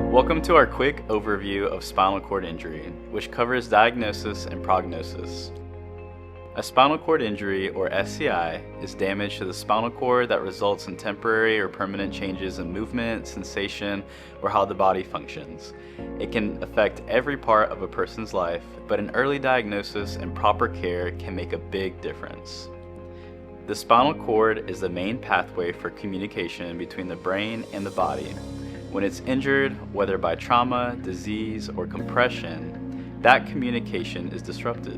Welcome to our quick overview of spinal cord injury, which covers diagnosis and prognosis. A spinal cord injury, or SCI, is damage to the spinal cord that results in temporary or permanent changes in movement, sensation, or how the body functions. It can affect every part of a person's life, but an early diagnosis and proper care can make a big difference. The spinal cord is the main pathway for communication between the brain and the body. When it's injured, whether by trauma, disease, or compression, that communication is disrupted.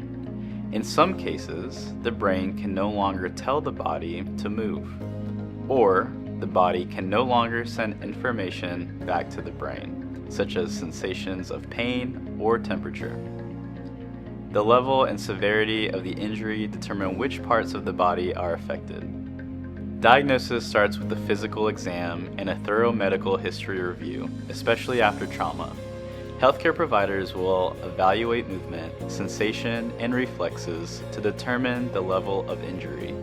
In some cases, the brain can no longer tell the body to move, or the body can no longer send information back to the brain, such as sensations of pain or temperature. The level and severity of the injury determine which parts of the body are affected. Diagnosis starts with a physical exam and a thorough medical history review, especially after trauma. Healthcare providers will evaluate movement, sensation, and reflexes to determine the level of injury.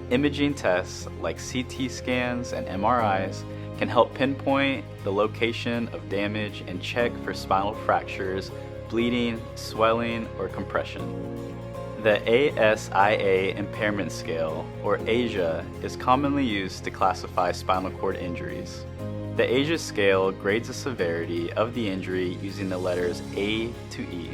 Imaging tests like CT scans and MRIs can help pinpoint the location of damage and check for spinal fractures, bleeding, swelling, or compression. The ASIA impairment scale, or ASIA, is commonly used to classify spinal cord injuries. The ASIA scale grades the severity of the injury using the letters A to E.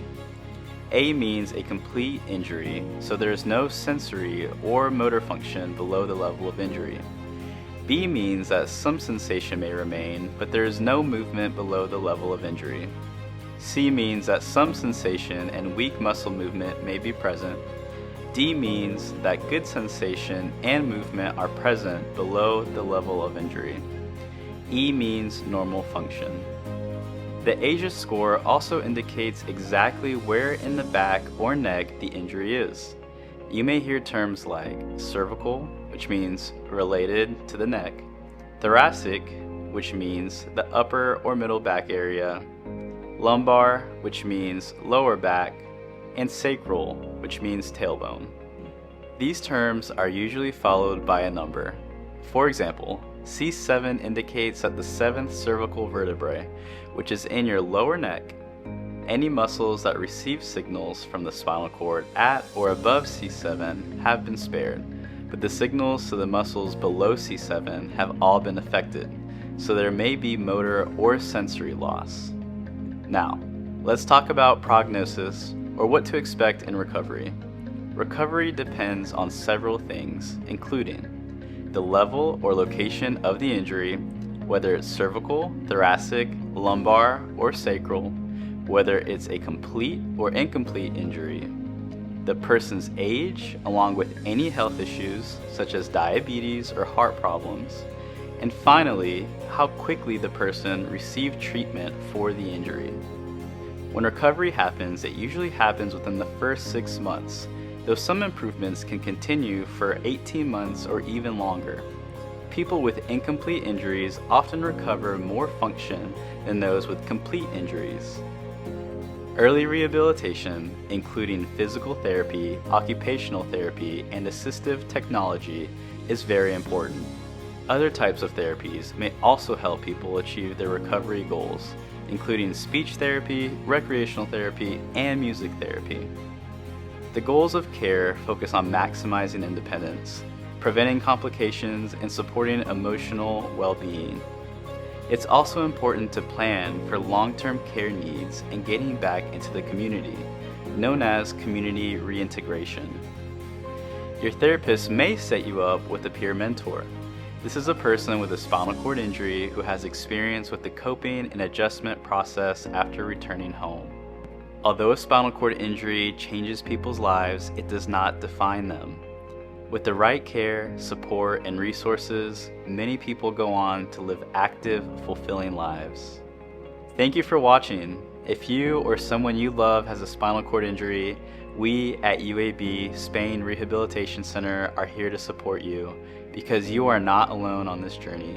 A means a complete injury, so there is no sensory or motor function below the level of injury. B means that some sensation may remain, but there is no movement below the level of injury. C means that some sensation and weak muscle movement may be present. D means that good sensation and movement are present below the level of injury. E means normal function. The ASIA score also indicates exactly where in the back or neck the injury is. You may hear terms like cervical, which means related to the neck, thoracic, which means the upper or middle back area, lumbar, which means lower back, and sacral, which means tailbone. These terms are usually followed by a number. For example, C7 indicates that the 7th cervical vertebrae, which is in your lower neck. Any muscles that receive signals from the spinal cord at or above C7 have been spared, but the signals to the muscles below C7 have all been affected, so there may be motor or sensory loss. Now, let's talk about prognosis, or what to expect in recovery. Recovery depends on several things, including the level or location of the injury, whether it's cervical, thoracic, lumbar, or sacral, whether it's a complete or incomplete injury, the person's age, along with any health issues such as diabetes or heart problems, and finally, how quickly the person received treatment for the injury. When recovery happens, it usually happens within the first 6 months, though some improvements can continue for 18 months or even longer. People with incomplete injuries often recover more function than those with complete injuries. Early rehabilitation, including physical therapy, occupational therapy, and assistive technology, is very important. Other types of therapies may also help people achieve their recovery goals, including speech therapy, recreational therapy, and music therapy. The goals of care focus on maximizing independence, preventing complications, and supporting emotional well-being. It's also important to plan for long-term care needs and getting back into the community, known as community reintegration. Your therapist may set you up with a peer mentor. This is a person with a spinal cord injury who has experience with the coping and adjustment process after returning home. Although a spinal cord injury changes people's lives, it does not define them. With the right care, support, and resources, many people go on to live active, fulfilling lives. Thank you for watching. If you or someone you love has a spinal cord injury, we at UAB Spain Rehabilitation Center are here to support you, because you are not alone on this journey.